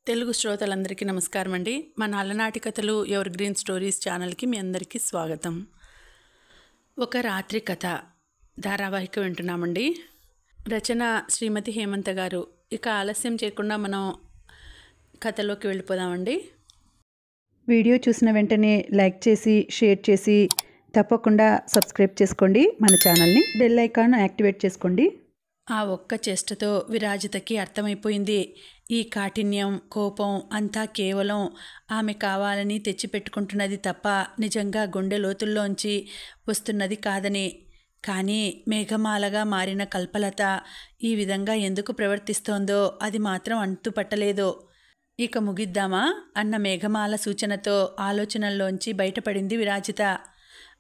తెలుగు శ్రోతలందరికీ నమస్కారం అండి. మన అలనాటి కథలు ఎవర్ గ్రీన్ స్టోరీస్ ఛానల్కి మీ అందరికీ స్వాగతం. ఒక రాత్రి కథ ధారావాహిక వింటున్నామండి. రచన శ్రీమతి హేమంత గారు. ఇక ఆలస్యం చేయకుండా మనం కథలోకి వెళ్ళిపోదామండి. వీడియో చూసిన వెంటనే లైక్ చేసి షేర్ చేసి తప్పకుండా సబ్స్క్రైబ్ చేసుకోండి. మన ఛానల్ని బెల్ ఐకాన్ యాక్టివేట్ చేసుకోండి. ఆ ఒక్క చేష్టతో విరాజితకి అర్థమైపోయింది. ఈ కాఠిన్యం, కోపం అంతా కేవలం ఆమె కావాలని తెచ్చిపెట్టుకుంటున్నది తప్ప నిజంగా గుండె లోతుల్లోంచి వస్తున్నది కాదని. కానీ మేఘమాలగా మారిన కల్పలత ఈ విధంగా ఎందుకు ప్రవర్తిస్తోందో అది మాత్రం అంతుపట్టలేదు. ఇక ముగిద్దామా అన్న మేఘమాల సూచనతో ఆలోచనల్లోంచి బయటపడింది విరాజిత.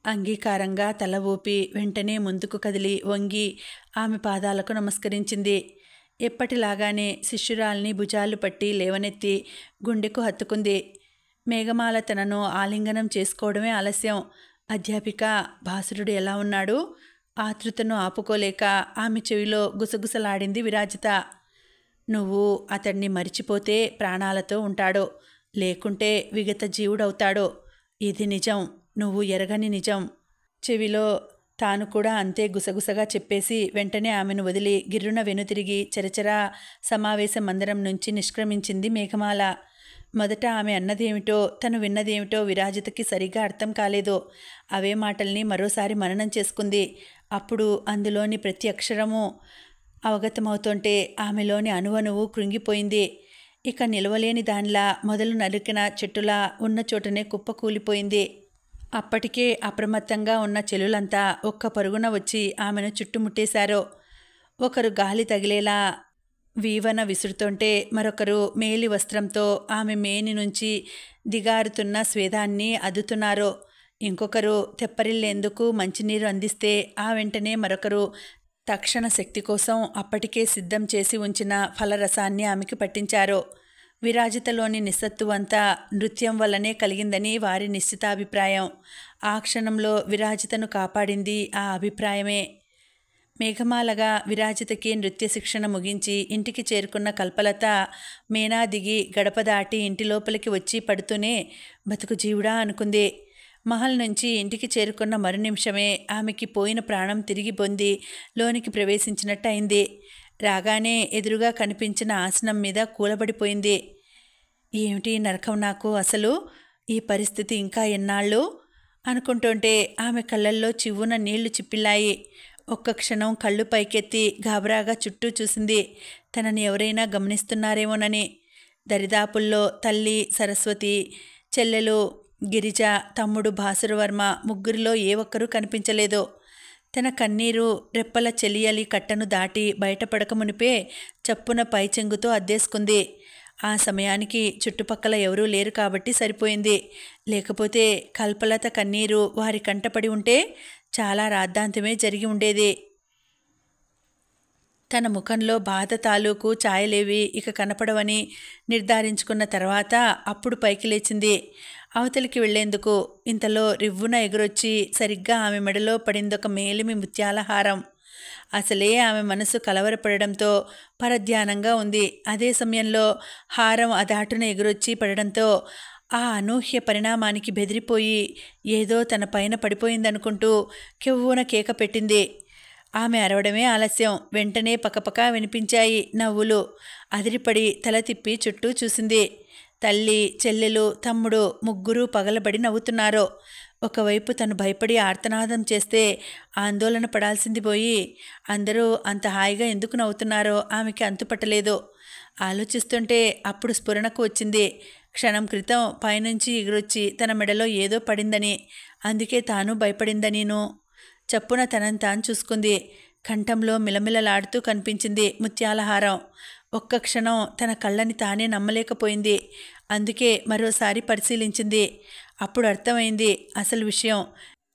అంగీకారంగా తల ఊపి వెంటనే ముందుకు కదిలి వంగి ఆమె పాదాలకు నమస్కరించింది. ఎప్పటిలాగానే శిష్యురాల్ని భుజాలు పట్టి లేవనెత్తి గుండెకు హత్తుకుంది. మేఘమాల తనను ఆలింగనం చేసుకోవడమే ఆలస్యం. అధ్యాపిక, భాసురుడు ఎలా ఉన్నాడు? ఆతృతను ఆపుకోలేక ఆమె చెవిలో గుసగుసలాడింది విరాజిత. నువ్వు అతన్ని మరిచిపోతే ప్రాణాలతో ఉంటాడు, లేకుంటే విగత జీవుడవుతాడు. ఇది నిజం, నువ్వు ఎరగని నిజం. చెవిలో తాను కూడా అంతే గుసగుసగా చెప్పేసి వెంటనే ఆమెను వదిలి గిర్రున వెనుతిరిగి చరచరా సమావేశ మందిరం నుంచి నిష్క్రమించింది మేఘమాల. మొదట ఆమె అన్నదేమిటో తను విన్నదేమిటో విరాజితకి సరిగా అర్థం కాలేదు. అవే మాటల్ని మరోసారి మననం చేసుకుంది. అప్పుడు అందులోని ప్రతి అక్షరము అవగతమవుతుంటే ఆమెలోని అణువణువు కృంగిపోయింది. ఇక నిలవలేని దానిలా మొదలు నరికిన చెట్టులా ఉన్న చోటనే కుప్పకూలిపోయింది. అప్పటికే అప్రమత్తంగా ఉన్న చెలులంతా ఒక్క పరుగున వచ్చి ఆమెను చుట్టుముట్టేశారు. ఒకరు గాలి తగిలేలా వీవన విసురుతుంటే మరొకరు మేలి వస్త్రంతో ఆమె మేని నుంచి దిగారుతున్న స్వేదాన్ని అద్దుతున్నారు. ఇంకొకరు తెప్పరిల్లేందుకు మంచినీరు అందిస్తే ఆ వెంటనే మరొకరు తక్షణ శక్తి కోసం అప్పటికే సిద్ధం చేసి ఉంచిన ఫలరసాన్ని ఆమెకి పట్టించారు. విరాజితలోని నిస్సత్తువంతా నృత్యం వల్లనే కలిగిందని వారి నిశ్చితాభిప్రాయం. ఆ క్షణంలో విరాజితను కాపాడింది ఆ అభిప్రాయమే. మేఘమాలగా విరాజితకి నృత్య శిక్షణ ముగించి ఇంటికి చేరుకున్న కల్పలత మేనా దిగి గడప దాటి ఇంటి లోపలికి వచ్చి పడుతూనే బతుకు జీవుడా అనుకుంది. మహల్ నుంచి ఇంటికి చేరుకున్న మరు నిమిషమే ఆమెకి పోయిన ప్రాణం తిరిగి పొంది లోనికి ప్రవేశించినట్టు అయింది. రాగానే ఎదురుగా కనిపించిన ఆసనం మీద కూలబడిపోయింది. ఏమిటి నరకం నాకు అసలు? ఈ పరిస్థితి ఇంకా ఎన్నాళ్ళు అనుకుంటుంటే ఆమె కళ్ళల్లో చివ్వున నీళ్లు చిప్పిల్లాయి. ఒక్క క్షణం కళ్ళు పైకెత్తి గాబరాగా చుట్టూ చూసింది. తనని ఎవరైనా గమనిస్తున్నారేమోనని. దరిదాపుల్లో తల్లి సరస్వతి, చెల్లెలు గిరిజ, తమ్ముడు భాసురవర్మ ముగ్గురిలో ఏ ఒక్కరూ కనిపించలేదు. తన కన్నీరు రెప్పల చెలియలి కట్టను దాటి బయటపడక మునిపే చప్పున పైచెంగుతో అద్దేసుకుంది. ఆ సమయానికి చుట్టుపక్కల ఎవరూ లేరు కాబట్టి సరిపోయింది. లేకపోతే కల్పలత కన్నీరు వారి కంటపడి ఉంటే చాలా రాద్ధాంతమే జరిగి ఉండేది. తన ముఖంలో బాధ తాలూకు ఛాయలేవి ఇక కనపడవని నిర్ధారించుకున్న తర్వాత అప్పుడు పైకి లేచింది అవతలికి వెళ్లేందుకు. ఇంతలో రివ్వున ఎగురొచ్చి సరిగ్గా ఆమె మెడలో పడిందొక మేలిమి ముత్యాల హారం. అసలే ఆమె మనసు కలవరపడడంతో పరధ్యానంగా ఉంది. అదే సమయంలో హారం అదాటున ఎగురొచ్చి పడడంతో ఆ అనూహ్య పరిణామానికి బెదిరిపోయి ఏదో తన పైన పడిపోయిందనుకుంటూ కెవ్వున కేక పెట్టింది. ఆమె అరవడమే ఆలస్యం. వెంటనే పకపకా వినిపించాయి నవ్వులు. అదిరిపడి తల తిప్పి చుట్టూ చూసింది. తల్లి, చెల్లెలు, తమ్ముడు ముగ్గురూ పగలబడి నవ్వుతున్నారు. ఒకవైపు తను భయపడి ఆర్తనాదం చేస్తే ఆందోళన పడాల్సింది పోయి అందరూ అంత హాయిగా ఎందుకు నవ్వుతున్నారో ఆమెకి అంతుపట్టలేదు. ఆలోచిస్తుంటే అప్పుడు స్ఫురణకు వచ్చింది. క్షణం క్రితం పైనుంచి ఎగురొచ్చి తన మెడలో ఏదో పడిందని, అందుకే తాను భయపడిందనీను. చప్పున తనని తాను చూసుకుంది. కంఠంలో మిలమిలలాడుతూ కనిపించింది ముత్యాలహారం. ఒక్క క్షణం తన కళ్ళని తానే నమ్మలేకపోయింది. అందుకే మరోసారి పరిశీలించింది. అప్పుడు అర్థమైంది అసలు విషయం.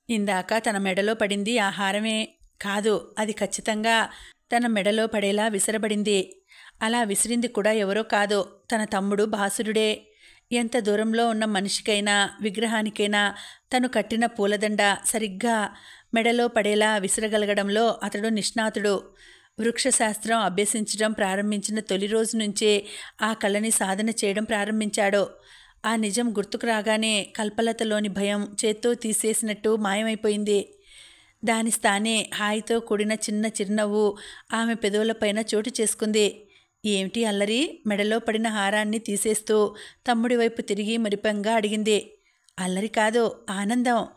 ఇందాక తన మెడలో పడింది ఆ హారమే కాదు, అది ఖచ్చితంగా తన మెడలో పడేలా విసరబడింది. అలా విసిరింది కూడా ఎవరో కాదు, తన తమ్ముడు భాసురుడే. ఎంత దూరంలో ఉన్న మనిషికైనా విగ్రహానికైనా తను కట్టిన పూలదండ సరిగ్గా మెడలో పడేలా విసిరగలగడంలో అతడు నిష్ణాతుడు. వృక్షశాస్త్రం అభ్యసించడం ప్రారంభించిన తొలి రోజు నుంచే ఆ కళని సాధన చేయడం ప్రారంభించాడు. ఆ నిజం గుర్తుకు రాగానే కల్పలతలోని భయం చేత్తో తీసేసినట్టు మాయమైపోయింది. దాని స్థానే హాయితో కూడిన చిన్న చిరునవ్వు ఆమె పెదవులపైన చోటు చేసుకుంది. ఏమిటి అల్లరి? మెడలో పడిన హారాన్ని తీసేస్తూ తమ్ముడి వైపు తిరిగి మురిపంగా అడిగింది. అల్లరి కాదు, ఆనందం.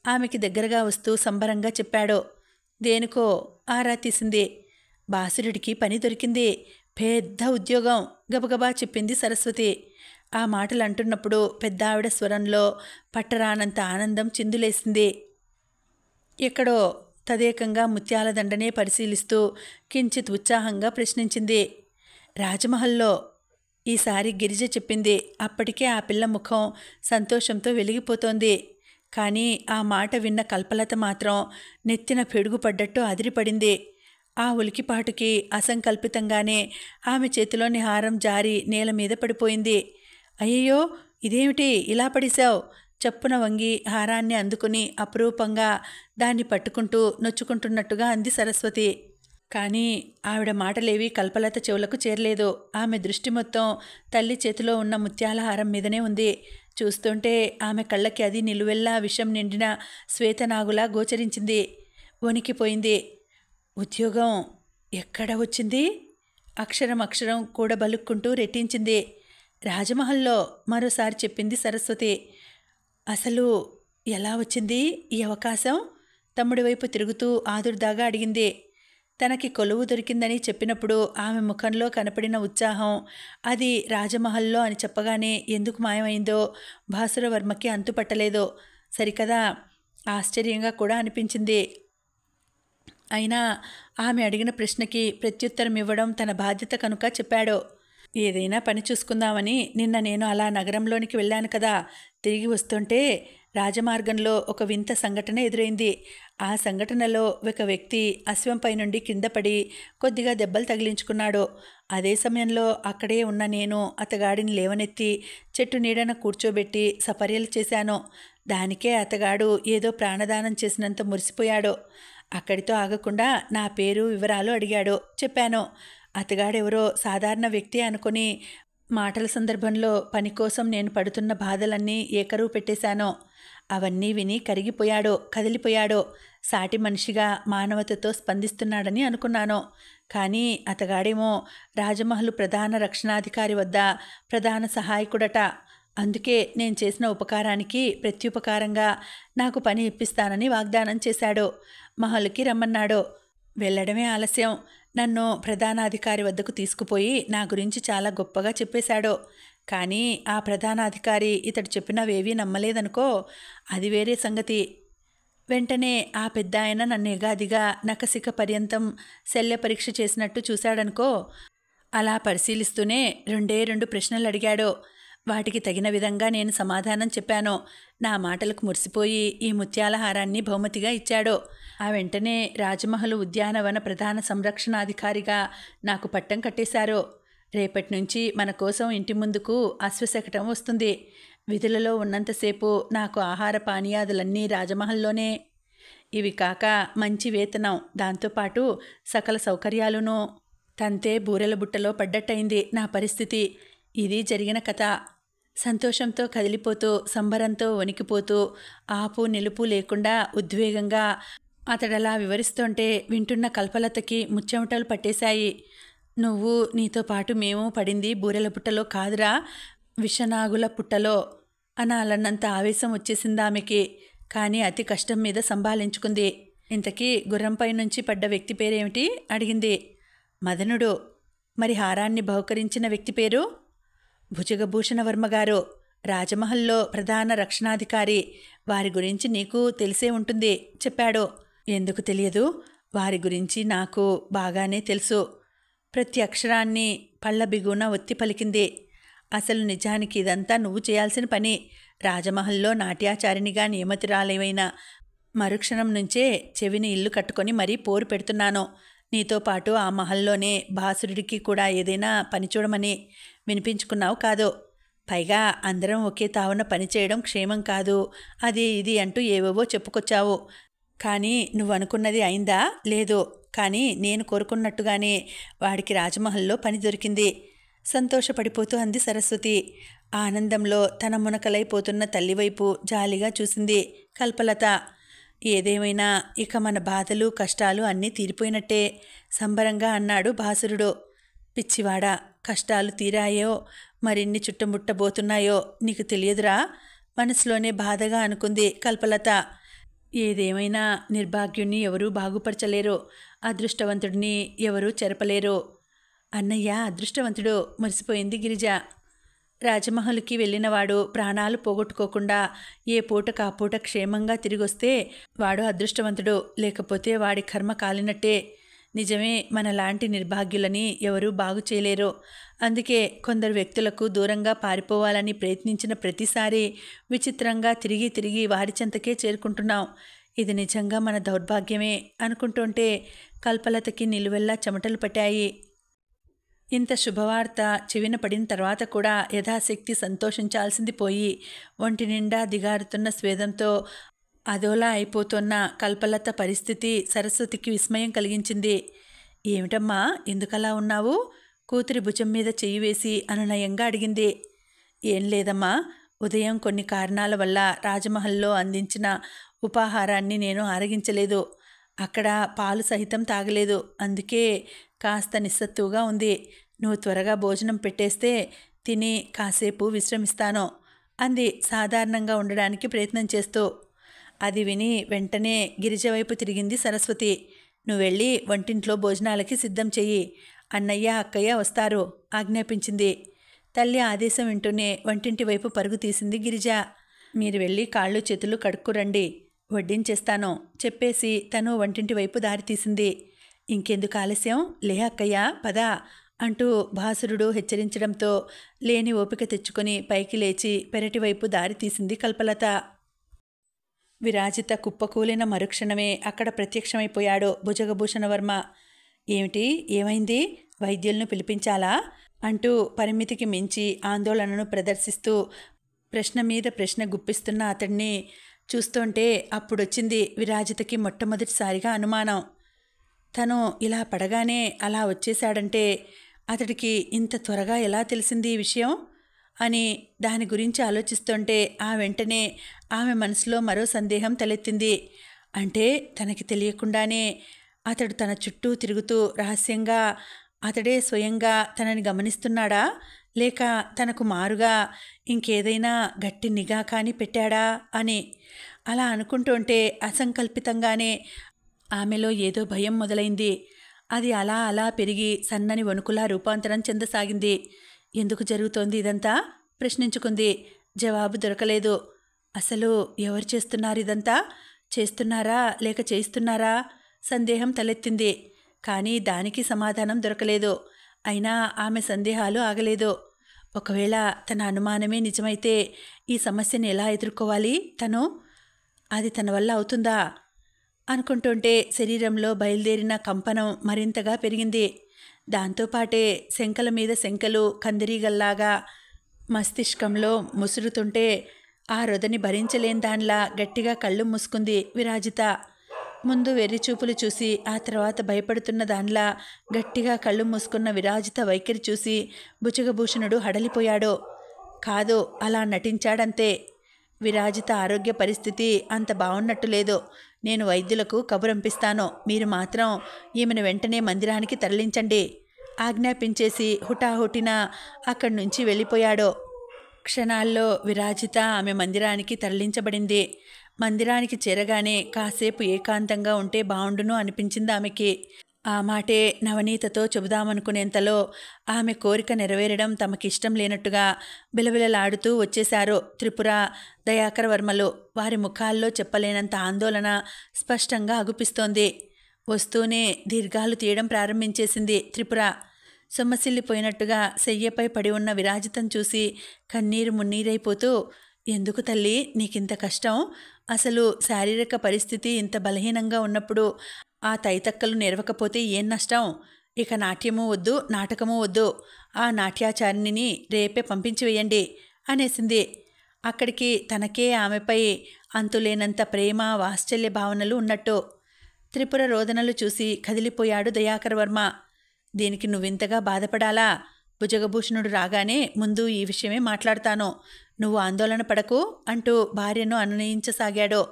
ఆమెకి దగ్గరగా వస్తూ సంబరంగా చెప్పాడు. దేనికో? ఆరా తీసింది. బాసురుడికి పని దొరికింది, పెద్ద ఉద్యోగం, గబగబా చెప్పింది సరస్వతి. ఆ మాటలు అంటున్నప్పుడు పెద్దావిడ స్వరంలో పట్టరానంత ఆనందం చిందులేసింది. ఎక్కడో తదేకంగా ముత్యాల దండనే పరిశీలిస్తూ కించిత్ ఉత్సాహంగా ప్రశ్నించింది. రాజమహల్లో. ఈసారి గిరిజ చెప్పింది. అప్పటికే ఆ పిల్ల ముఖం సంతోషంతో వెలిగిపోతోంది. కానీ ఆ మాట విన్న కల్పలత మాత్రం నెత్తిన పిడుగు పడ్డట్టు అదిరిపడింది. ఆ ఉలికిపాటుకి అసంకల్పితంగానే ఆమె చేతిలోని హారం జారి నేల మీద పడిపోయింది. అయ్యయ్యో, ఇదేమిటి ఇలా పడిశావు? చప్పున వంగి హారాన్ని అందుకుని అపురూపంగా దాన్ని పట్టుకుంటూ నొచ్చుకుంటున్నట్టుగా అంది సరస్వతి. కానీ ఆవిడ మాటలేవి కల్పలత చెవులకు చేరలేదు. ఆమె దృష్టి మొత్తం తల్లి చేతిలో ఉన్న ముత్యాల హారం మీదనే ఉంది. చూస్తుంటే ఆమె కళ్ళకి అది నిలువెల్లా విషం నిండిన శ్వేతనాగులా గోచరించింది. వణికిపోయింది. ఉద్యోగం ఎక్కడ వచ్చింది? అక్షరం అక్షరం కూడబలుక్కుంటూ రెట్టించింది. రాజమహల్లో, మరోసారి చెప్పింది సరస్వతి. అసలు ఎలా వచ్చింది ఈ అవకాశం? తమ్ముడి వైపు తిరుగుతూ ఆదుర్దాగా అడిగింది. తనకి కొలువు దొరికిందని చెప్పినప్పుడు ఆమె ముఖంలో కనపడిన ఉత్సాహం, అది రాజమహల్లో అని చెప్పగానే ఎందుకు మాయమైందో భాసురవర్మకి అంతుపట్టలేదు. సరికదా, ఆశ్చర్యంగా కూడా అనిపించింది. అయినా ఆమె అడిగిన ప్రశ్నకి ప్రత్యుత్తరం ఇవ్వడం తన బాధ్యత కనుక చెప్పాడు. ఏదైనా పని చూసుకుందామని నిన్న నేను అలా నగరంలోనికి వెళ్ళాను కదా. తిరిగి వస్తుంటే రాజమార్గంలో ఒక వింత సంఘటన ఎదురైంది. ఆ సంఘటనలో ఒక వ్యక్తి అశ్వంపై నుండి కింద పడి కొద్దిగా దెబ్బలు తగిలించుకున్నాడు. అదే సమయంలో అక్కడే ఉన్న నేను అతగాడిని లేవనెత్తి చెట్టు నీడన కూర్చోబెట్టి సపర్యలు చేశాను. దానికే అతగాడు ఏదో ప్రాణదానం చేసినంత మురిసిపోయాడు. అక్కడితో ఆగకుండా నా పేరు వివరాలు అడిగాడు. చెప్పాను. అతగాడెవరో సాధారణ వ్యక్తి అనుకుని మాటల సందర్భంలో పని కోసం నేను పడుతున్న బాధలన్నీ ఏకరువు పెట్టేశాను. అవన్నీ విని కరిగిపోయాడు, కదిలిపోయాడు. సాటి మనిషిగా మానవతతో స్పందిస్తున్నాడని అనుకున్నాను. కానీ అతగాడేమో రాజమహల్ ప్రధాన రక్షణాధికారి వద్ద ప్రధాన సహాయకుడట. అందుకే నేను చేసిన ఉపకారానికి ప్రత్యుపకారంగా నాకు పని ఇప్పిస్తానని వాగ్దానం చేశాడు. మహల్కి రమ్మన్నాడు. వెళ్ళడమే ఆలస్యం. నన్ను ప్రధానాధికారి వద్దకు తీసుకుపోయి నా గురించి చాలా గొప్పగా చెప్పేశాడు. కానీ ఆ ప్రధానాధికారి ఇతడు చెప్పినవేవీ నమ్మలేదనుకో, అది వేరే సంగతి. వెంటనే ఆ పెద్ద ఆయన నన్ను ఎగాదిగా నకసిక పర్యంతం శల్య పరీక్ష చేసినట్టు చూశాడనుకో. అలా పరిశీలిస్తూనే రెండు ప్రశ్నలు అడిగాడు. వాటికి తగిన విధంగా నేను సమాధానం చెప్పాను. నా మాటలకు మురిసిపోయి ఈ ముత్యాల హారాన్ని బహుమతిగా ఇచ్చాడు. ఆ వెంటనే రాజమహల్ ఉద్యానవన ప్రధాన సంరక్షణాధికారిగా నాకు పట్టం కట్టేశారు. రేపటి నుంచి మన కోసం ఇంటి ముందుకు అశ్వశకటం వస్తుంది. విధులలో ఉన్నంతసేపు నాకు ఆహార పానీయాదులన్నీ రాజమహల్లోనే. ఇవి కాక మంచి వేతనం, దాంతోపాటు సకల సౌకర్యాలును. తంతే బూరెల బుట్టలో పడ్డట్టయింది నా పరిస్థితి. ఇది జరిగిన కథ. సంతోషంతో కదిలిపోతూ, సంబరంతో వణికిపోతూ, ఆపు నిలుపు లేకుండా ఉద్వేగంగా అతడలా వివరిస్తుంటే వింటున్న కల్పలతకి ముచ్చెమటలు పట్టేశాయి. నువ్వు, నీతో పాటు మేము పడింది బూరెల పుట్టలో కాదురా, విషనాగుల పుట్టలో అనాలన్నంత ఆవేశం వచ్చేసింది ఆమెకి. కానీ అతి కష్టం మీద సంభాళించుకుంది. ఇంతకీ గుర్రంపై నుంచి పడ్డ వ్యక్తి పేరేమిటి అడిగింది. మదనుడు. మరి హారాన్ని బహుకరించిన వ్యక్తి పేరు? భుజగభూషణవర్మగారు, రాజమహల్లో ప్రధాన రక్షణాధికారి. వారి గురించి నీకు తెలిసే ఉంటుంది చెప్పాడు. ఎందుకు తెలియదు? వారి గురించి నాకు బాగానే తెలుసు. ప్రతి అక్షరాన్ని పళ్ళ బిగున ఒత్తి పలికింది. అసలు నిజానికి ఇదంతా నువ్వు చేయాల్సిన పని. రాజమహల్లో నాట్యాచారిణిగా నియమితురాలైన మరుక్షణం నుంచే చెవిని ఇల్లు కట్టుకొని మరీ పోరు పెడుతున్నాను. నీతో పాటు ఆ మహల్లోనే భాసురుడికి కూడా ఏదైనా పని చూడమని వినిపించుకున్నావు కాదు. పైగా అందరం ఒకే తావున పనిచేయడం క్షేమం కాదు, అది ఇది అంటూ ఏవేవో చెప్పుకొచ్చావు. కానీ నువ్వు అనుకున్నది అయిందా? లేదు. కానీ నేను కోరుకున్నట్టుగానే వాడికి రాజమహల్లో పని దొరికింది. సంతోషపడిపోతూ అంది సరస్వతి. ఆనందంలో తన మునకలైపోతున్న తల్లివైపు జాలిగా చూసింది కల్పలత. ఏదేమైనా ఇక మన బాధలు కష్టాలు అన్నీ తీరిపోయినట్టే సంబరంగా అన్నాడు భాసురుడు. పిచ్చివాడా, కష్టాలు తీరాయో మరిన్ని చుట్టుముట్టబోతున్నాయో నీకు తెలియదురా, మనసులోనే బాధగా అనుకుంది కల్పలత. ఏదేమైనా నిర్భాగ్యుణ్ణి ఎవరూ బాగుపరచలేరు, అదృష్టవంతుడిని ఎవరూ చెరపలేరు. అన్నయ్య అదృష్టవంతుడు, మురిసిపోయింది గిరిజ. రాజమహల్కి వెళ్ళినవాడు ప్రాణాలు పోగొట్టుకోకుండా ఏ పూటకు ఆ పూట క్షేమంగా తిరిగొస్తే వాడు అదృష్టవంతుడు, లేకపోతే వాడి కర్మ కాలినట్టే. నిజమే, మనలాంటి నిర్భాగ్యులని ఎవరూ బాగు చేయలేరు. అందుకే కొందరు వ్యక్తులకు దూరంగా పారిపోవాలని ప్రయత్నించిన ప్రతిసారి విచిత్రంగా తిరిగి తిరిగి వారి చెంతకే చేరుకుంటున్నాం. ఇది నిజంగా మన దౌర్భాగ్యమే అనుకుంటుంటే కల్పలతకి నిలువెల్లా చెమటలు పట్టాయి. ఇంత శుభవార్త చెవిన పడిన తర్వాత కూడా యథాశక్తి సంతోషించాల్సింది పోయి ఒంటి నిండా దిగారుతున్న స్వేదంతో అదోలా అయిపోతున్న కల్పలత పరిస్థితి సరస్వతికి విస్మయం కలిగించింది. ఏమిటమ్మా, ఎందుకలా ఉన్నావు? కూతురి భుజం మీద చెయ్యి వేసి అనునయంగా అడిగింది. ఏం లేదమ్మా, ఉదయం కొన్ని కారణాల వల్ల రాజమహల్లో అందించిన ఉపాహారాన్ని నేను ఆరగించలేదు. అక్కడ పాలు సహితం తాగలేదు. అందుకే కాస్త నిస్సత్తుగా ఉంది. నువ్వు త్వరగా భోజనం పెట్టేస్తే తిని కాసేపు విశ్రమిస్తాను అంది సాధారణంగా ఉండడానికి ప్రయత్నం చేస్తూ. అది విని వెంటనే గిరిజ వైపు తిరిగింది సరస్వతి. నువ్వు వెళ్ళి వంటింట్లో భోజనాలకి సిద్ధం చెయ్యి, అన్నయ్య అక్కయ్య వస్తారు ఆజ్ఞాపించింది. తల్లి ఆదేశం వింటూనే వంటింటి వైపు పరుగు తీసింది గిరిజ. మీరు వెళ్ళి కాళ్ళు చేతులు కడుక్కురండి, వడ్డించేస్తాను చెప్పేసి తను వంటింటి వైపు దారి తీసింది. ఇంకెందుకు ఆలస్యం, లే అక్కయ్య పద అంటూ భాసురుడు హెచ్చరించడంతో లేని ఓపిక తెచ్చుకొని పైకి లేచి పెరటివైపు దారి తీసింది కల్పలత. విరాజిత కుప్పకూలిన మరుక్షణమే అక్కడ ప్రత్యక్షమైపోయాడు భుజగభూషణవర్మ. ఏమిటి, ఏమైంది, వైద్యులను పిలిపించాలా అంటూ పరిమితికి మించి ఆందోళనను ప్రదర్శిస్తూ ప్రశ్న మీద ప్రశ్న గుప్పిస్తున్న అతడిని చూస్తుంటే అప్పుడొచ్చింది విరాజితకి మొట్టమొదటిసారిగా అనుమానం. తను ఇలా పడగానే అలా వచ్చేశాడంటే అతడికి ఇంత త్వరగా ఎలా తెలిసింది ఈ విషయం అని దాని గురించి ఆలోచిస్తుంటే ఆ వెంటనే ఆమె మనసులో మరో సందేహం తలెత్తింది. అంటే తనకి తెలియకుండానే అతడు తన చుట్టూ తిరుగుతూ రహస్యంగా అతడే స్వయంగా తనని గమనిస్తున్నాడా, లేక తనకు మారుగా ఇంకేదైనా గట్టి నిఘా కానీ పెట్టాడా అని అలా అనుకుంటుంటే అసంకల్పితంగానే ఆమెలో ఏదో భయం మొదలైంది. అది అలా అలా పెరిగి సన్నని వణుకులా రూపాంతరం చెందసాగింది. ఎందుకు జరుగుతోంది ఇదంతా ప్రశ్నించుకుంది. జవాబు దొరకలేదు. అసలు ఎవరు చేస్తున్నారు ఇదంతా? చేస్తున్నారా లేక చేయిస్తున్నారా? సందేహం తలెత్తింది. కానీ దానికి సమాధానం దొరకలేదు. అయినా ఆమె సందేహాలు ఆగలేదు. ఒకవేళ తన అనుమానమే నిజమైతే ఈ సమస్యను ఎలా ఎదుర్కోవాలి తను? అది తన వల్ల అవుతుందా అనుకుంటుంటే శరీరంలో బయలుదేరిన కంపనం మరింతగా పెరిగింది. దాంతోపాటే శంకల మీద శంకలు కందిరీగల్లాగా మస్తిష్కంలో ముసురుతుంటే ఆ రొదని భరించలేని దానిలా గట్టిగా కళ్ళు మూసుకుంది విరాజిత. ముందు వెర్రిచూపులు చూసి ఆ తర్వాత భయపడుతున్న దానిలా గట్టిగా కళ్ళు మూసుకున్న విరాజిత వైఖరి చూసి భుజగభూషణుడు హడలిపోయాడు. కాదు, అలా నటించాడంతే. విరాజిత ఆరోగ్య పరిస్థితి అంత బాగున్నట్టు లేదు. నేను వైద్యులకు కబురంపిస్తాను, మీరు మాత్రం ఈమెను వెంటనే మందిరానికి తరలించండి ఆజ్ఞాపించేసి హుటాహుటిన అక్కడి నుంచి వెళ్ళిపోయాడు. క్షణాల్లో విరాజిత ఆమె మందిరానికి తరలించబడింది. మందిరానికి చేరగానే కాసేపు ఏకాంతంగా ఉంటే బావుండును అనిపించింది ఆమెకి. ఆ మాటే నవనీతతో చెబుదామనుకునేంతలో ఆమె కోరిక నెరవేరడం తమకిష్టం లేనట్టుగా బిలబిలలాడుతూ వచ్చేశారు త్రిపుర, దయాకర వర్మలు. వారి ముఖాల్లో చెప్పలేనంత ఆందోళన స్పష్టంగా అగుపిస్తోంది. వస్తూనే దీర్ఘాలు తీయడం ప్రారంభించేసింది త్రిపుర. సొమ్మసిల్లిపోయినట్టుగా శయ్యపై పడి ఉన్న విరాజితం చూసి కన్నీరు మున్నీరైపోతూ, ఎందుకు తల్లి నీకింత కష్టం? అసలు శారీరక పరిస్థితి ఇంత బలహీనంగా ఉన్నప్పుడు ఆ తైతక్కలు నెరవకపోతే ఏం నష్టం? ఇక నాట్యమూ వద్దు, నాటకమూ వద్దు. ఆ నాట్యాచారిణిని రేపే పంపించివేయండి అనేసింది. అక్కడికి తనకే ఆమెపై అంతులేనంత ప్రేమ వాత్సల్య భావనలు ఉన్నట్టు. త్రిపుర రోదనలు చూసి కదిలిపోయాడు దయాకర వర్మ. దీనికి నువ్వింతగా బాధపడాలా? భుజగభూషణుడు రాగానే ముందు ఈ విషయమే మాట్లాడతాను, నువ్వు ఆందోళన పడకు అంటూ భార్యను అనునయించసాగాడు.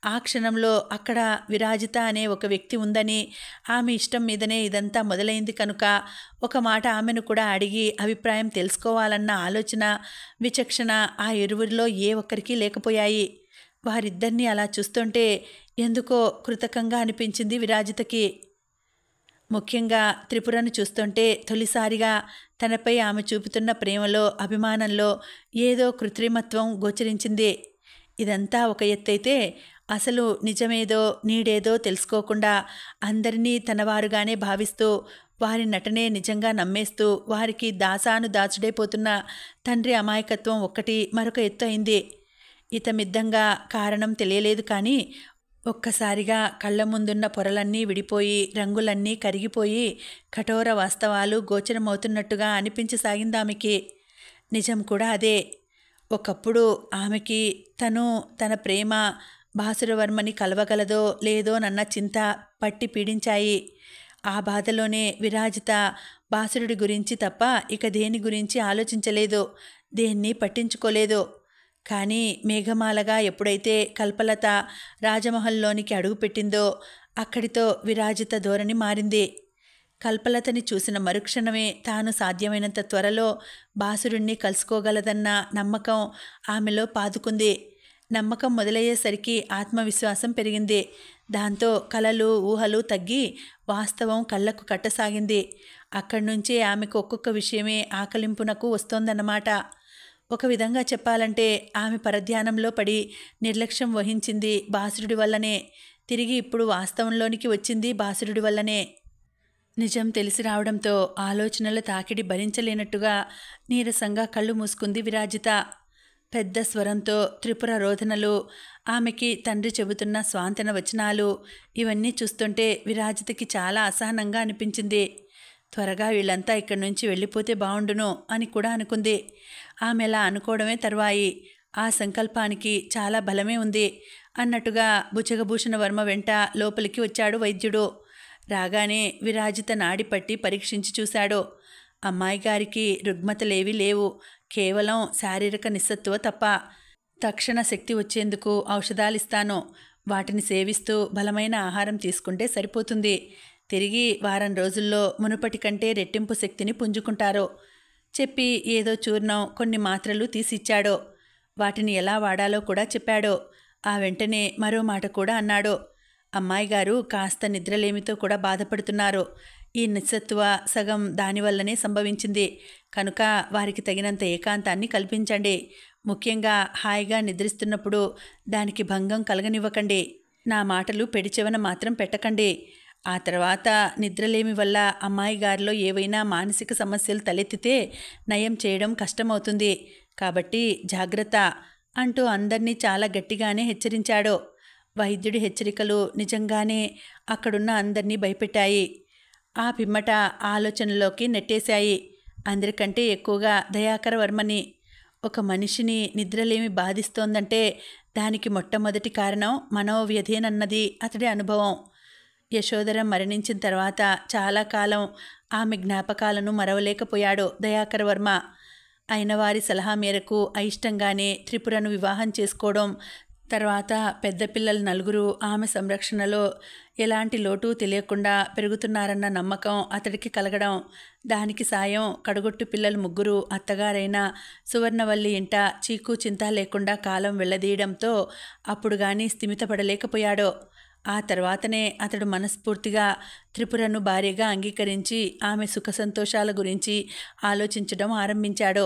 ఆ క్షణంలో అక్కడ విరాజిత అనే ఒక వ్యక్తి ఉందని, ఆమె ఇష్టం మీదనే ఇదంతా మొదలైంది కనుక ఒక మాట ఆమెను కూడా అడిగి అభిప్రాయం తెలుసుకోవాలన్న ఆలోచన, విచక్షణ ఆ ఇరువురిలో ఏ ఒక్కరికి లేకపోయాయి. వారిద్దరినీ అలా చూస్తుంటే ఎందుకో కృతకంగా అనిపించింది విరాజితకి. ముఖ్యంగా త్రిపురను చూస్తుంటే తొలిసారిగా తనపై ఆమె చూపుతున్న ప్రేమలో, అభిమానంలో ఏదో కృత్రిమత్వం గోచరించింది. ఇదంతా ఒక ఎత్తైతే అసలు నిజమేదో నీడేదో తెలుసుకోకుండా అందరినీ తనవారుగానే భావిస్తూ వారి నటనే నిజంగా నమ్మేస్తూ వారికి దాచుడైపోతున్న తండ్రి అమాయకత్వం ఒక్కటి మరొక ఎత్తు అయింది. ఇతమిద్దంగా కారణం తెలియలేదు కానీ ఒక్కసారిగా కళ్ళ ముందున్న పొరలన్నీ విడిపోయి రంగులన్నీ కరిగిపోయి కఠోర వాస్తవాలు గోచరమవుతున్నట్టుగా అనిపించసాగింది ఆమెకి. నిజం కూడా అదే. ఒకప్పుడు ఆమెకి తన ప్రేమ భాసురవర్మని కలవగలదో లేదోనన్న చింత పట్టి పీడించాయి. ఆ బాధలోనే విరాజిత భాసురుడి గురించి తప్ప ఇక దేని గురించి ఆలోచించలేదు, దేన్ని పట్టించుకోలేదు. కానీ మేఘమాలగా ఎప్పుడైతే కల్పలత రాజమహల్లోనికి అడుగుపెట్టిందో అక్కడితో విరాజిత ధోరణి మారింది. కల్పలతని చూసిన మరుక్షణమే తాను సాధ్యమైనంత త్వరలో భాసురుణ్ణి కలుసుకోగలదన్న నమ్మకం ఆమెలో పాదుకుంది. నమ్మకం మొదలయ్యేసరికి ఆత్మవిశ్వాసం పెరిగింది. దాంతో కలలు ఊహలు తగ్గి వాస్తవం కళ్ళకు కట్టసాగింది. అక్కడి నుంచే ఆమెకు ఒక్కొక్క విషయమే ఆకలింపునకు వస్తోందన్నమాట. ఒక విధంగా చెప్పాలంటే ఆమె పరధ్యానంలో పడి నిర్లక్ష్యం వహించింది భాసురుడి వల్లనే. తిరిగి ఇప్పుడు వాస్తవంలోనికి వచ్చింది భాసురుడి వల్లనే. నిజం తెలిసి రావడంతో ఆలోచనల తాకిడి భరించలేనట్టుగా నీరసంగా కళ్ళు మూసుకుంది విరాజిత. పెద్ద స్వరంతో త్రిపుర రోదనలు, ఆమెకి తండ్రి చెబుతున్న స్వాంతన వచనాలు ఇవన్నీ చూస్తుంటే విరాజితకి చాలా అసహనంగా అనిపించింది. త్వరగా వీళ్ళంతా ఇక్కడి నుంచి వెళ్ళిపోతే బావుండును అని కూడా అనుకుంది. ఆమె అలా అనుకోవడమే తర్వాయి. ఆ సంకల్పానికి చాలా బలమే ఉంది అన్నట్టుగా భుజగభూషణ వర్మ వెంట లోపలికి వచ్చాడు వైద్యుడు. రాగానే విరాజిత నాడి పట్టి పరీక్షించి చూశాడు. అమ్మాయి గారికి రుగ్మతలేవీ లేవు, కేవలం శారీరక నిస్సత్తువ తప్ప. తక్షణ శక్తి వచ్చేందుకు ఔషధాలిస్తాను, వాటిని సేవిస్తూ బలమైన ఆహారం తీసుకుంటే సరిపోతుంది. తిరిగి వారం రోజుల్లో మునుపటి కంటే రెట్టింపు శక్తిని పుంజుకుంటారు చెప్పి ఏదో చూర్ణం కొన్ని మాత్రలు తీసిచ్చాడు. వాటిని ఎలా వాడాలో కూడా చెప్పాడు. ఆ వెంటనే మరో మాట కూడా అన్నాడు. అమ్మాయి గారు కాస్త నిద్రలేమితో కూడా బాధపడుతున్నారు. ఈ నిస్సత్వ సగం దానివల్లనే సంభవించింది కనుక వారికి తగినంత ఏకాంతాన్ని కల్పించండి. ముఖ్యంగా హాయిగా నిద్రిస్తున్నప్పుడు దానికి భంగం కలగనివ్వకండి. నా మాటలు పెడిచెవన మాత్రం పెట్టకండి. ఆ తర్వాత నిద్రలేమి వల్ల అమ్మాయి గారిలో ఏవైనా మానసిక సమస్యలు తలెత్తితే నయం చేయడం కష్టమవుతుంది. కాబట్టి జాగ్రత్త అంటూ అందర్నీ చాలా గట్టిగానే హెచ్చరించాడు. వైద్యుడి హెచ్చరికలు నిజంగానే అక్కడున్న అందర్నీ భయపెట్టాయి. ఆ పిమ్మట ఆలోచనలోకి నెట్టేశాయి. అందరికంటే ఎక్కువగా దయాకర వర్మని. ఒక మనిషిని నిద్రలేమి బాధిస్తోందంటే దానికి మొట్టమొదటి కారణం మనోవ్యధేనన్నది అతడి అనుభవం. యశోధర మరణించిన తర్వాత చాలా కాలం ఆమె జ్ఞాపకాలను మరవలేకపోయాడు దయాకర వర్మ. అయినవారి సలహా మేరకు అయిష్టంగానే త్రిపురను వివాహం చేసుకోవడం, తర్వాత పెద్ద పిల్లలు నలుగురు ఆమె సంరక్షణలో ఎలాంటి లోటు తెలియకుండా పెరుగుతున్నారన్న నమ్మకం అతడికి కలగడం, దానికి సాయం కడగొట్టు పిల్లలు ముగ్గురు అత్తగారైన సువర్ణవల్లి ఇంట చీకు చింత లేకుండా కాలం వెళ్ళదీయడంతో అప్పుడు గాని స్థిమితపడలేకపోయాడు. ఆ తర్వాతనే అతడు మనస్ఫూర్తిగా త్రిపురను భార్యగా అంగీకరించి ఆమె సుఖ సంతోషాల గురించి ఆలోచించడం ఆరంభించాడు.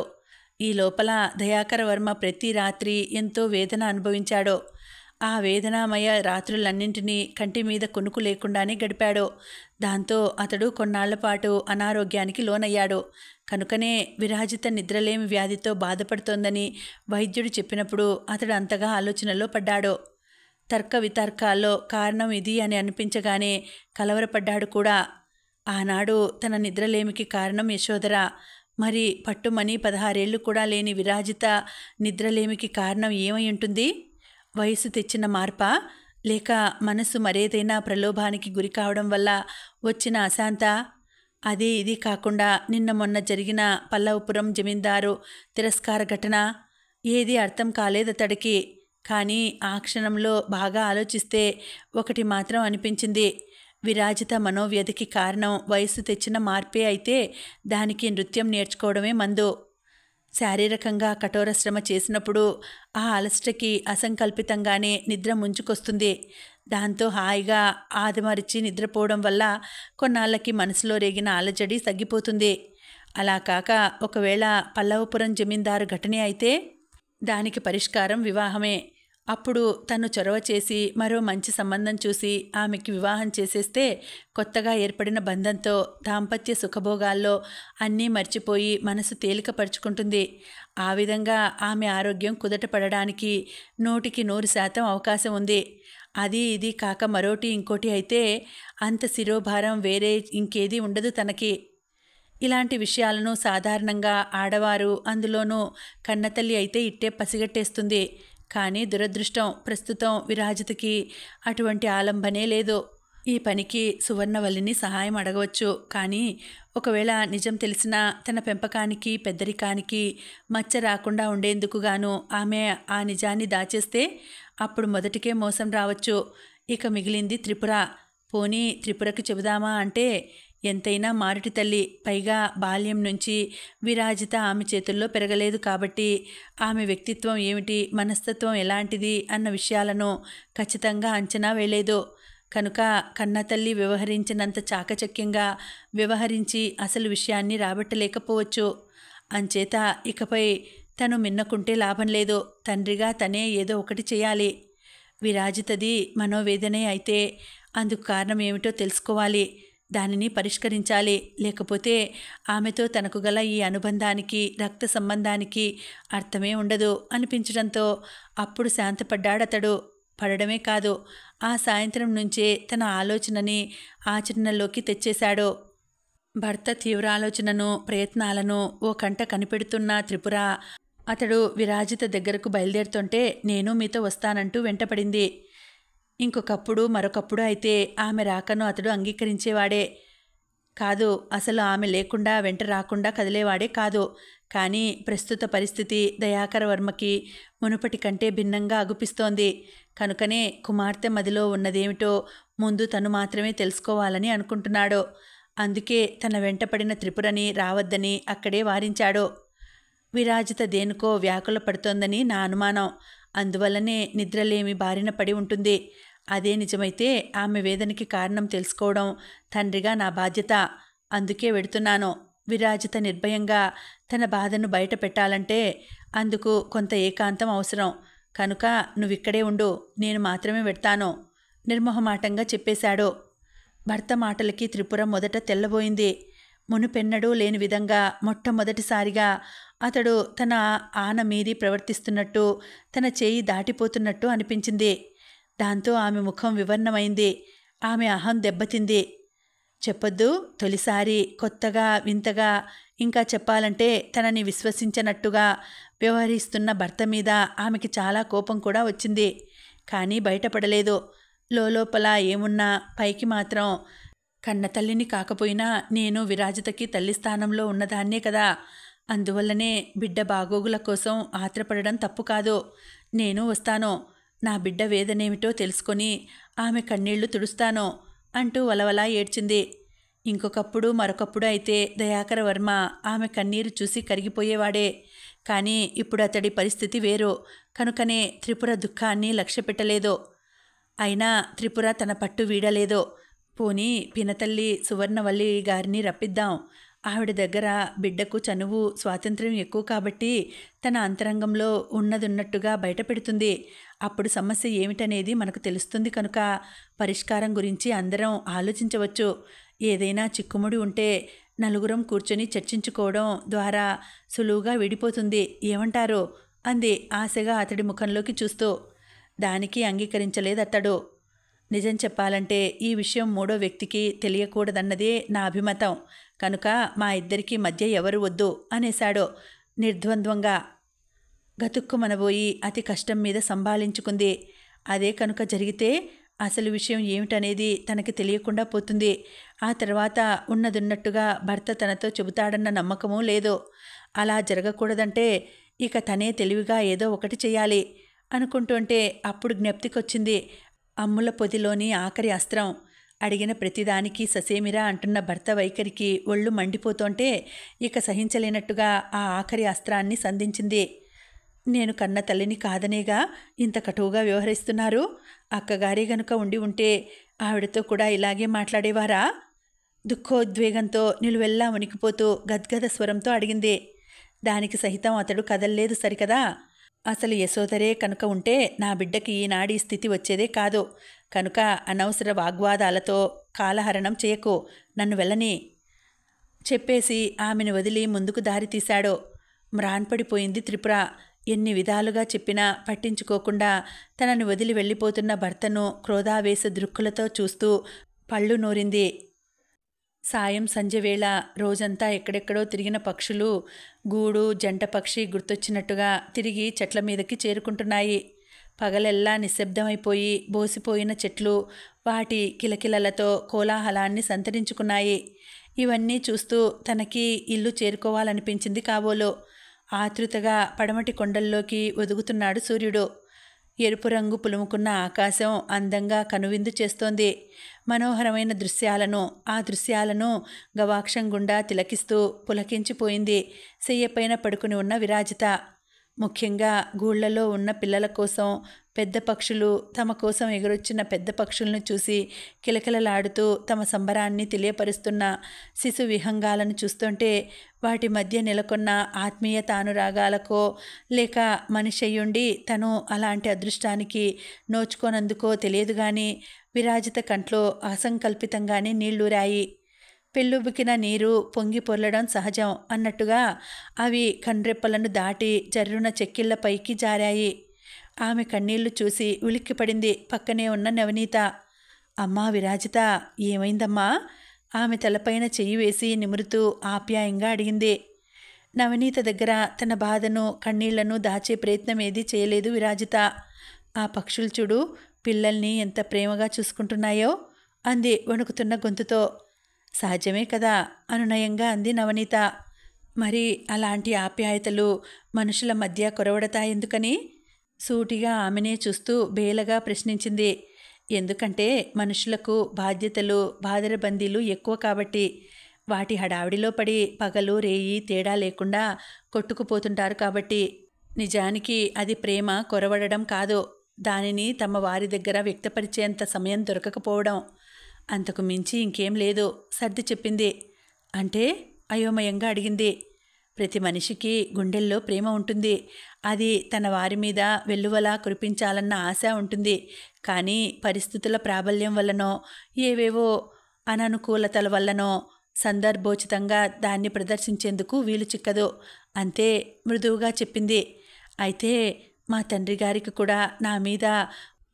ఈ లోపల దయాకర వర్మ ప్రతి రాత్రి ఎంతో వేదన అనుభవించాడు. ఆ వేదనామయ రాత్రులన్నింటినీ కంటి మీద కునుకు లేకుండానే గడిపాడు. దాంతో అతడు కొన్నాళ్లపాటు అనారోగ్యానికి లోనయ్యాడు. కనుకనే విరాజిత నిద్రలేమి వ్యాధితో బాధపడుతోందని వైద్యుడు చెప్పినప్పుడు అతడు అంతగా ఆలోచనలో పడ్డాడు. తర్క వితర్కాల్లో కారణం ఇది అని అనిపించగానే కలవరపడ్డాడు కూడా. ఆనాడు తన నిద్రలేమికి కారణం యశోధర. మరి పట్టుమని 16 ఏళ్లు కూడా లేని విరాజిత నిద్రలేమికి కారణం ఏమై ఉంటుంది? వయసు తెచ్చిన మార్పా, లేక మనసు మరేదైనా ప్రలోభానికి గురి కావడం వల్ల వచ్చిన అశాంత? అది ఇది కాకుండా నిన్న మొన్న జరిగిన పల్లవపురం జమీందారు తిరస్కార ఘటన ఏది అర్థం కాలేదతడికి. కానీ ఆ క్షణంలో బాగా ఆలోచిస్తే ఒకటి మాత్రం అనిపించింది. విరాజిత మనోవ్యధికి కారణం వయసు తెచ్చిన మార్పే అయితే దానికి నృత్యం నేర్చుకోవడమే మందు. శారీరకంగా కఠోర శ్రమ చేసినప్పుడు ఆ అలసటకి అసంకల్పితంగానే నిద్ర ముంచుకొస్తుంది. దాంతో హాయిగా ఆదమరిచి నిద్రపోవడం వల్ల కొన్నాళ్ళకి మనసులో రేగిన అలజడి తగ్గిపోతుంది. అలా కాక ఒకవేళ పల్లవపురం జమీందారు ఘటనే అయితే దానికి పరిష్కారం వివాహమే. అప్పుడు తను చొరవ చేసి మరో మంచి సంబంధం చూసి ఆమెకి వివాహం చేసేస్తే కొత్తగా ఏర్పడిన బంధంతో దాంపత్య సుఖభోగాల్లో అన్నీ మర్చిపోయి మనసు తేలికపరుచుకుంటుంది. ఆ విధంగా ఆమె ఆరోగ్యం కుదటపడడానికి 100% అవకాశం ఉంది. అది ఇది కాక మరోటి ఇంకోటి అయితే అంత శిరోభారం వేరే ఇంకేదీ ఉండదు తనకి. ఇలాంటి విషయాలను సాధారణంగా ఆడవారు, అందులోనూ కన్నతల్లి అయితే ఇట్టే పసిగట్టేస్తుంది. కానీ దురదృష్టం ప్రస్తుతం విరాజితకి అటువంటి ఆలంబనే లేదు. ఈ పనికి సువర్ణవల్లిని సహాయం అడగవచ్చు. కానీ ఒకవేళ నిజం తెలిసినా తన పెంపకానికి పెద్దరికానికి మచ్చ రాకుండా ఉండేందుకు గాను ఆమె ఆ నిజాన్ని దాచేస్తే అప్పుడు మొదటికే మోసం రావచ్చు. ఇక మిగిలింది త్రిపుర. పోనీ త్రిపురకి చెబుదామా అంటే ఎంతైనా మారుటి తల్లి. పైగా బాల్యం నుంచి విరాజిత ఆమె చేతుల్లో పెరగలేదు కాబట్టి ఆమె వ్యక్తిత్వం ఏమిటి, మనస్తత్వం ఎలాంటిది అన్న విషయాలను ఖచ్చితంగా అంచనా వేయలేదు. కనుక కన్నతల్లి వ్యవహరించినంత చాకచక్యంగా వ్యవహరించి అసలు విషయాన్ని రాబట్టలేకపోవచ్చు. అంచేత ఇకపై తను మిన్నకుంటే లాభం లేదు. తండ్రిగా తనే ఏదో ఒకటి చేయాలి. విరాజితది మనోవేదనే అయితే అందుకు కారణం ఏమిటో తెలుసుకోవాలి. దానిని పరిష్కరించాలి. లేకపోతే ఆమెతో తనకు గల ఈ అనుబంధానికి, రక్త సంబంధానికి అర్థమే ఉండదు అనిపించడంతో అప్పుడు శాంతపడ్డాడతడు. పడడమే కాదు, ఆ సాయంత్రం నుంచే తన ఆలోచనని ఆచరణలోకి తెచ్చేశాడు. భర్త తీవ్రాలోచనను, ప్రయత్నాలను ఓ కంట కనిపెడుతున్న త్రిపుర అతడు విరాజిత దగ్గరకు బయలుదేరుతుంటే నేను మీతో వస్తానంటూ వెంటపడింది. ఇంకొకప్పుడు మరొకప్పుడు అయితే ఆమె రాకను అతడు అంగీకరించేవాడే కాదు. అసలు ఆమె లేకుండా వెంట రాకుండా కదిలేవాడే కాదు. కానీ ప్రస్తుత పరిస్థితి దయాకర వర్మకి మునుపటి కంటే భిన్నంగా అగుపిస్తోంది. కనుకనే కుమార్తె మదిలో ఉన్నదేమిటో ముందు తను మాత్రమే తెలుసుకోవాలని అనుకుంటున్నాడు. అందుకే తన వెంటపడిన త్రిపురని రావద్దని అక్కడే వారించాడు. విరాజిత దేనికో వ్యాకుల పడుతోందని నా అనుమానం. అందువల్లనే నిద్రలేమి బారిన పడి ఉంటుంది. అదే నిజమైతే ఆమె వేదనకి కారణం తెలుసుకోవడం తండ్రిగా నా బాధ్యత. అందుకే వెడుతున్నాను. విరాజిత నిర్భయంగా తన బాధను బయట పెట్టాలంటే అందుకు కొంత ఏకాంతం అవసరం. కనుక నువ్విక్కడే ఉండు, నేను మాత్రమే వెడతాను నిర్మోహమాటంగా చెప్పేశాడు. భర్త మాటలకి త్రిపుర మొదట తెల్లబోయింది. మునుపెన్నడూ లేని విధంగా మొట్టమొదటిసారిగా అతడు తన ఆన మీరి ప్రవర్తిస్తున్నట్టు, తన చేయి దాటిపోతున్నట్టు అనిపించింది. దాంతో ఆమె ముఖం వివర్ణమైంది. ఆమె అహం దెబ్బతింది. చెప్పొద్దు, తొలిసారి కొత్తగా, వింతగా, ఇంకా చెప్పాలంటే తనని విశ్వసించనట్టుగా వ్యవహరిస్తున్న భర్త మీద ఆమెకి చాలా కోపం కూడా వచ్చింది. కానీ బయటపడలేదు. లోపల ఏమున్నా పైకి మాత్రం కన్నతల్లిని కాకపోయినా నేను విరాజితకి తల్లి స్థానంలో ఉన్నదాన్నే కదా. అందువల్లనే బిడ్డ బాగోగుల కోసం ఆత్రపడడం తప్పు కాదు. నేను వస్తాను. నా బిడ్డ వేదనేమిటో తెలుసుకొని ఆమె కన్నీళ్లు తుడుస్తాను అంటూ వలవలా ఏడ్చింది. ఇంకొకప్పుడు మరొకప్పుడు అయితే దయాకర వర్మ ఆమె కన్నీరు చూసి కరిగిపోయేవాడే. కానీ ఇప్పుడు అతడి పరిస్థితి వేరు. కనుకనే త్రిపుర దుఃఖాన్ని లక్ష్యపెట్టలేదు. అయినా త్రిపుర తన పట్టు వీడలేదు. పోనీ పినతల్లి సువర్ణవల్లి గారిని రప్పిద్దాం. ఆవిడ దగ్గర బిడ్డకు చనువు, స్వాతంత్ర్యం ఎక్కువ కాబట్టి తన అంతరంగంలో ఉన్నదున్నట్టుగా బయట పెడుతుంది. అప్పుడు సమస్య ఏమిటనేది మనకు తెలుస్తుంది. కనుక పరిష్కారం గురించి అందరం ఆలోచించవచ్చు. ఏదైనా చిక్కుముడి ఉంటే నలుగురం కూర్చొని చర్చించుకోవడం ద్వారా సులువుగా విడిపోతుంది. ఏమంటారు అంది ఆశగా అతడి ముఖంలోకి చూస్తూ. దానికి అంగీకరించలేదతడు. నిజం చెప్పాలంటే ఈ విషయం మూడో వ్యక్తికి తెలియకూడదన్నదే నా అభిమతం. కనుక మా ఇద్దరికీ మధ్య ఎవరు వద్దు అనేశాడు నిర్ద్వంద్వంగా. గతుక్కుమనబోయి అతి కష్టం మీద సంభాళించుకుంది. అదే కనుక జరిగితే అసలు విషయం ఏమిటనేది తనకి తెలియకుండా పోతుంది. ఆ తర్వాత ఉన్నదున్నట్టుగా భర్త తనతో చెబుతాడన్న నమ్మకమూ లేదు. అలా జరగకూడదంటే ఇక తనే తెలివిగా ఏదో ఒకటి చెయ్యాలి అనుకుంటుంటే అప్పుడు జ్ఞప్తికొచ్చింది అమ్ముల పొదిలోని ఆఖరి అస్త్రం. అడిగిన ప్రతిదానికి ససేమిరా అంటున్న భర్త వైఖరికి ఒళ్ళు మండిపోతుంటే ఇక సహించలేనట్టుగా ఆ ఆఖరి అస్త్రాన్ని సంధించింది. నేను కన్న తల్లిని కాదనేగా ఇంత కటువుగా వ్యవహరిస్తున్నారు. అక్కగారే గనుక ఉండి ఉంటే ఆవిడతో కూడా ఇలాగే మాట్లాడేవారా? దుఃఖోద్వేగంతో నిలువెల్లా వణికిపోతూ గద్గద స్వరంతో అడిగింది. దానికి సహితం అతడు కదల్లేదు సరికదా. అసలు యశోదరే కనుక ఉంటే నా బిడ్డకి ఈనాడి స్థితి వచ్చేదే కాదు. కనుక అనవసర వాగ్వాదాలతో కాలహరణం చేయకు, నన్ను వెళ్ళని చెప్పేసి ఆమెను వదిలి ముందుకు దారి తీశాడు. మ్రాన్పడిపోయింది త్రిపుర. ఎన్ని విధాలుగా చెప్పినా పట్టించుకోకుండా తనని వదిలి వెళ్ళిపోతున్న భర్తను క్రోధావేశ దృక్కులతో చూస్తూ పళ్ళు నూరింది. సాయం సంధ్యవేళ రోజంతా ఎక్కడెక్కడో తిరిగిన పక్షులు గూడు జంట పక్షి గుర్తొచ్చినట్టుగా తిరిగి చెట్ల మీదకి చేరుకుంటున్నాయి. పగలెల్లా నిశ్శబ్దమైపోయి బోసిపోయిన చెట్లు వాటి కిలకిలలతో కోలాహలాన్ని సంతరించుకున్నాయి. ఇవన్నీ చూస్తూ తనకి ఇల్లు చేరుకోవాలనిపించింది కాబోలు. ఆతృతగా పడమటి కొండల్లోకి ఒదుగుతున్నాడు సూర్యుడు. ఎరుపు రంగు పులుముకున్న ఆకాశం అందంగా కనువిందు చేస్తోంది. మనోహరమైన ఆ దృశ్యాలను గవాక్షం గుండా తిలకిస్తూ పులకించిపోయింది శయ్యపైన పడుకుని ఉన్న విరాజిత. ముఖ్యంగా గూళ్లలో ఉన్న పిల్లల కోసం పెద్ద పక్షులు తమ కోసం ఎగురొచ్చిన పెద్ద పక్షులను చూసి కిలకిలలాడుతూ తమ సంబరాన్ని తెలియపరుస్తున్న శిశు విహంగాలను చూస్తుంటే వాటి మధ్య నెలకొన్న ఆత్మీయతానురాగాలకో లేక మనిషయ్యుండి తను అలాంటి అదృష్టానికి నోచుకోనందుకో తెలియదు గాని విరాజిత కంట్లో అసంకల్పితంగానే నీళ్లూరాయి. పెళ్ళుబుకిన నీరు పొంగి పొర్లడం సహజం అన్నట్టుగా అవి కండ్రెప్పలను దాటి జర్రున చెక్కిళ్లపైకి జారాయి. ఆమె కన్నీళ్లు చూసి ఉలిక్కిపడింది పక్కనే ఉన్న నవనీత. అమ్మా విరాజిత, ఏమైందమ్మా? ఆమె తలపైన చెయ్యి వేసి నిమురుతూ ఆప్యాయంగా అడిగింది. నవనీత దగ్గర తన బాధను కన్నీళ్లను దాచే ప్రయత్నం ఏదీ చేయలేదు విరాజిత. ఆ పక్షులు చూడు, పిల్లల్ని ఎంత ప్రేమగా చూసుకుంటున్నాయో అంది వణుకుతున్న గొంతుతో. సహజమే కదా అనునయంగా అంది నవనీత. మరి అలాంటి ఆప్యాయతలు మనుషుల మధ్య కొరవడతాయెందుకని సూటిగా ఆమెనే చూస్తూ బేలగా ప్రశ్నించింది. ఎందుకంటే మనుషులకు బాధ్యతలు బాదరబందీలు ఎక్కువ కాబట్టి. వాటి హడావిడిలో పడి పగలు రేయి తేడా లేకుండా కొట్టుకుపోతుంటారు కాబట్టి. నిజానికి అది ప్రేమ కొరవడడం కాదు, దానిని తమ వారి దగ్గర వ్యక్తపరిచేంత సమయం దొరకకపోవడం. అంతకు మించి ఇంకేం లేదు సర్ది చెప్పింది. అంటే అయోమయంగా అడిగింది. ప్రతి మనిషికి గుండెల్లో ప్రేమ ఉంటుంది. అది తన వారి మీద వెల్లువలా కురిపించాలన్న ఆశ ఉంటుంది. కానీ పరిస్థితుల ప్రాబల్యం వల్లనో ఏవేవో అననుకూలతల వల్లనో సందర్భోచితంగా దాన్ని ప్రదర్శించేందుకు వీలు చిక్కదు. అంతే మృదువుగా చెప్పింది. అయితే మా తండ్రి గారికి కూడా నా మీద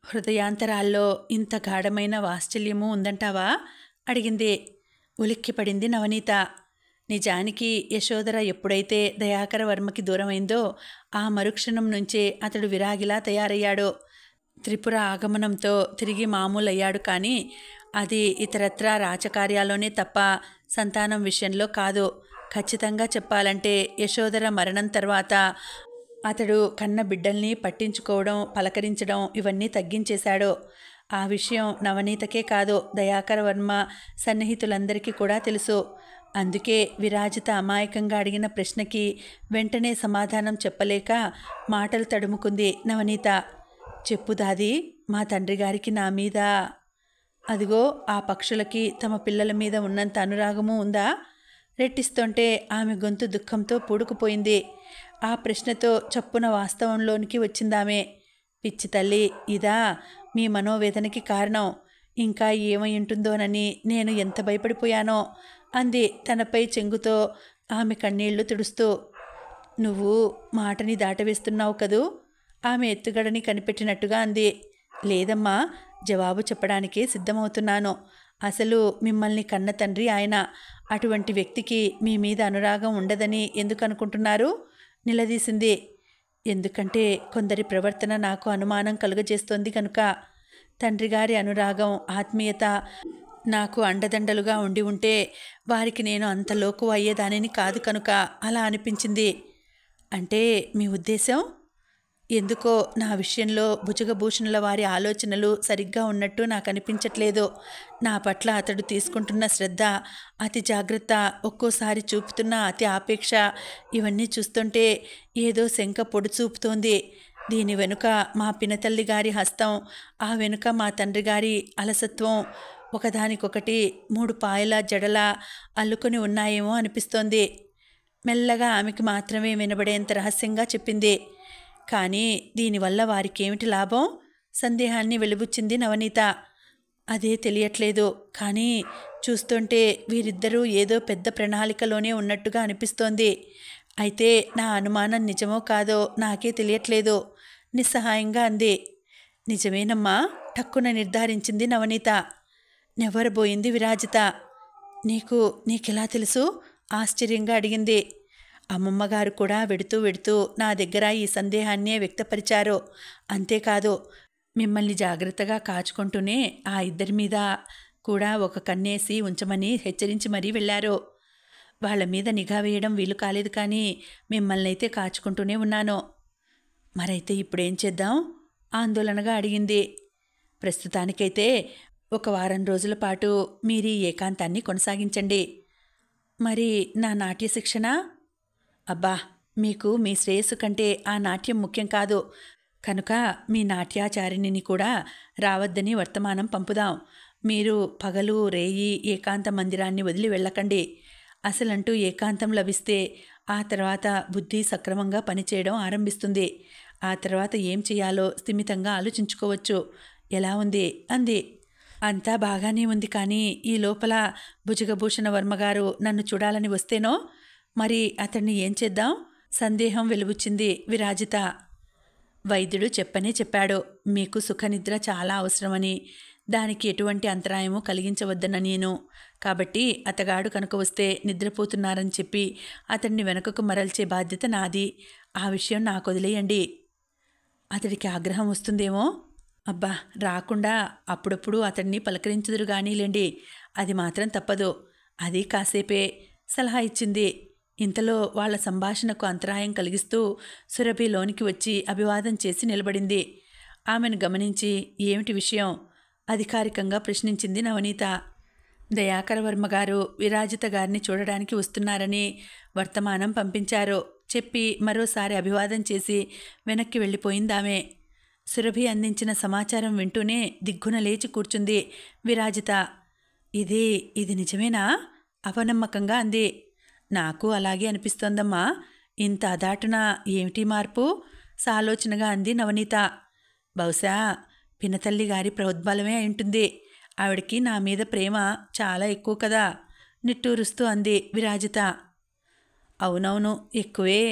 హృదయాంతరాల్లో ఇంత గాఢమైన వాత్సల్యము ఉందంటావా? అడిగింది. ఉలిక్కిపడింది నవనీత. నిజానికి యశోధర ఎప్పుడైతే దయాకర వర్మకి దూరమైందో ఆ మరుక్షణం నుంచే అతడు విరాగిలా తయారయ్యాడు. త్రిపుర ఆగమనంతో తిరిగి మామూలయ్యాడు. కానీ అది ఇతరత్రా రాచకార్యాల్లోనే తప్ప సంతానం విషయంలో కాదు. ఖచ్చితంగా చెప్పాలంటే యశోధర మరణం తర్వాత అతడు కన్న బిడ్డల్ని పట్టించుకోవడం పలకరించడం ఇవన్నీ తగ్గించేశాడు. ఆ విషయం నవనీతకే కాదు దయాకర వర్మ సన్నిహితులందరికీ కూడా తెలుసు. అందుకే విరాజిత అమాయకంగా అడిగిన ప్రశ్నకి వెంటనే సమాధానం చెప్పలేక మాటలు తడుముకుంది నవనీత. చెప్పు దాది, మా తండ్రి గారికి నా మీద అదిగో ఆ పక్షులకి తమ పిల్లల మీద ఉన్నంత అనురాగము ఉందా? రెట్టిస్తుంటే ఆమె గొంతు దుఃఖంతో పూడుకుపోయింది. ఆ ప్రశ్నతో చప్పున వాస్తవంలోనికి వచ్చిందామె. పిచ్చి తల్లి, ఇదా మీ మనోవేదనకి కారణం? ఇంకా ఏమై ఉంటుందోనని నేను ఎంత భయపడిపోయానో అంది తనపై చెంగుతో ఆమె కన్నీళ్లు తుడుస్తూ. నువ్వు మాటని దాటవేస్తున్నావు కదూ? ఆమె ఎత్తుగడని కనిపెట్టినట్టుగా అంది. లేదమ్మా, జవాబు చెప్పడానికే సిద్ధమవుతున్నాను. అసలు మిమ్మల్ని కన్న తండ్రి ఆయన. అటువంటి వ్యక్తికి మీ మీద అనురాగం ఉండదని ఎందుకు అనుకుంటున్నారు? నిలదీసింది. ఎందుకంటే కొందరి ప్రవర్తన నాకు అనుమానం కలుగజేస్తోంది కనుక. తండ్రి గారి అనురాగం, ఆత్మీయత నాకు అండదండలుగా ఉండి ఉంటే వారికి నేను అంత లోకువ అయ్యేదానిని కాదు కనుక అలా అనిపించింది. అంటే మీ ఉద్దేశం? ఎందుకో నా విషయంలో భుజగభూషణుల వారి ఆలోచనలు సరిగ్గా ఉన్నట్టు నాకు అనిపించట్లేదు. నా పట్ల అతడు తీసుకుంటున్న శ్రద్ధ, అతి జాగ్రత్త, ఒక్కోసారి చూపుతున్న అతి ఆపేక్ష, ఇవన్నీ చూస్తుంటే ఏదో శంక పొడిచూపుతోంది. దీని వెనుక మా పినతల్లి గారి హస్తం, ఆ వెనుక మా తండ్రి గారి అలసత్వం ఒకదానికొకటి 3 పాయల జడలా అల్లుకొని ఉన్నాయేమో అనిపిస్తోంది. మెల్లగా ఆమెకి మాత్రమే వినబడేంత రహస్యంగా చెప్పింది. కానీ దీనివల్ల వారికేమిటి లాభం? సందేహాన్ని వెలిబుచ్చింది నవనీత. అదే తెలియట్లేదు. కానీ చూస్తుంటే వీరిద్దరూ ఏదో పెద్ద ప్రణాళికలోనే ఉన్నట్టుగా అనిపిస్తోంది. అయితే నా అనుమానం నిజమో కాదో నాకే తెలియట్లేదు. నిస్సహాయంగా అంది. నిజమేనమ్మా, టక్కున నిర్ధారించింది నవనీత. నెవ్వరబోయింది విరాజిత. నీకెలా తెలుసు? ఆశ్చర్యంగా అడిగింది. అమ్మమ్మగారు కూడా వెడుతూ నా దగ్గర ఈ సందేహాన్నే వ్యక్తపరిచారు. అంతేకాదు, మిమ్మల్ని జాగ్రత్తగా కాచుకుంటూనే ఆ ఇద్దరి మీద కూడా ఒక కన్నేసి ఉంచమని హెచ్చరించి మరీ వెళ్ళారు. వాళ్ళ మీద నిఘా వేయడం వీలు కాలేదు, కానీ మిమ్మల్నైతే కాచుకుంటూనే ఉన్నాను. మరైతే ఇప్పుడేం చేద్దాం? ఆందోళనగా అడిగింది. ప్రస్తుతానికైతే 1 వారం రోజుల పాటు మీరీ ఏకాంతాన్ని కొనసాగించండి. మరి నా నాట్య శిక్షణ? అబ్బా, మీకు మీ శ్రేయస్సు కంటే ఆ నాట్యం ముఖ్యం కాదు కనుక మీ నాట్యాచారిణిని కూడా రావద్దని వర్తమానం పంపుదాం. మీరు పగలు రేయి ఏకాంత మందిరాన్ని వదిలి వెళ్ళకండి. అసలంటూ ఏకాంతం లభిస్తే ఆ తర్వాత బుద్ధి సక్రమంగా పనిచేయడం ఆరంభిస్తుంది. ఆ తర్వాత ఏం చేయాలో స్థిమితంగా ఆలోచించుకోవచ్చు. ఎలా ఉంది? అంది. అంతా బాగానే ఉంది, కానీ ఈ లోపల భుజగభూషణ వర్మగారు నన్ను చూడాలని వస్తేనో? మరి అతన్ని ఏం చేద్దాం? సందేహం వెలుబుచ్చింది విరాజిత. వైద్యుడు చెప్పాడు. మీకు సుఖనిద్ర చాలా అవసరమని, దానికి ఎటువంటి అంతరాయము కలిగించవద్దననీను. కాబట్టి అతగాడు కనుక వస్తే నిద్రపోతున్నారని చెప్పి అతన్ని వెనుకకు మరల్చే బాధ్యత నాది. ఆ విషయం నాకు వదిలేయండి. అతడికి ఆగ్రహం వస్తుందేమో. అబ్బా, రాకుండా అప్పుడప్పుడు అతన్ని పలకరించుదురు గానీలేండి. అది మాత్రం తప్పదు. అది కాసేపే సలహా ఇచ్చింది. ఇంతలో వాళ్ల సంభాషణకు అంతరాయం కలిగిస్తూ సురభి లోనికి వచ్చి అభివాదం చేసి నిలబడింది. ఆమెను గమనించి ఏమిటి విషయం? అధికారికంగా ప్రశ్నించింది నవనీత. దయాకర వర్మగారు విరాజిత గారిని చూడడానికి వస్తున్నారని వర్తమానం పంపించారు చెప్పి మరోసారి అభివాదం చేసి వెనక్కి వెళ్ళిపోయిందామె. సురభి అందించిన సమాచారం వింటూనే దిగ్గున లేచి కూర్చుంది విరాజిత. ఇది నిజమేనా? అపనమ్మకంగా అంది. నాకు అలాగే అనిపిస్తోందమ్మా. ఇంత అదాటున ఏమిటి మార్పు? సాలోచనగా అంది నవనీత. బహుశా పినతల్లి గారి ప్రోద్బలమే అయింటుంది. ఆవిడకి నా మీద ప్రేమ చాలా ఎక్కువ కదా, నిట్టూరుస్తూ అంది విరాజిత. అవునవును, ఎక్కువే,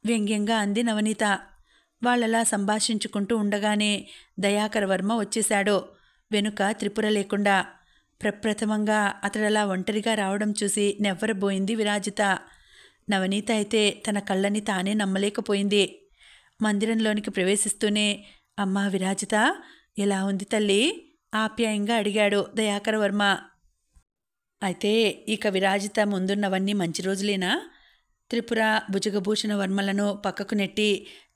వ్యంగ్యంగా అంది నవనీత. వాళ్ళలా సంభాషించుకుంటూ ఉండగానే దయాకర వర్మ వచ్చేశాడు, వెనుక త్రిపుర లేకుండా. ప్రప్రథమంగా అతడలా ఒంటరిగా రావడం చూసి నెవ్వరబోయింది విరాజిత. నవనీత అయితే తన కళ్ళని తానే నమ్మలేకపోయింది. మందిరంలోనికి ప్రవేశిస్తూనే, అమ్మా విరాజిత, ఎలా ఉంది తల్లి? ఆప్యాయంగా అడిగాడు దయాకర వర్మ. అయితే ఇక విరాజిత ముందున్నవన్నీ మంచి రోజులేనా? త్రిపుర భుజగభూషణ వర్మలను పక్కకు నెట్టి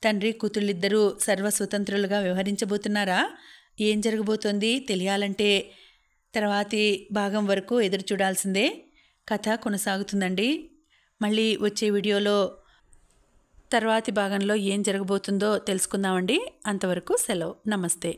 తండ్రి కూతుళ్ళిద్దరూ సర్వస్వతంత్రులుగా వ్యవహరించబోతున్నారా? ఏం జరగబోతోంది తెలియాలంటే తర్వాతి భాగం వరకు ఎదురు చూడాల్సిందే. కథ కొనసాగుతుందండి. మళ్ళీ వచ్చే వీడియోలో తర్వాతి భాగంలో ఏం జరగబోతుందో తెలుసుకుందామండి. అంతవరకు సెలవు. నమస్తే.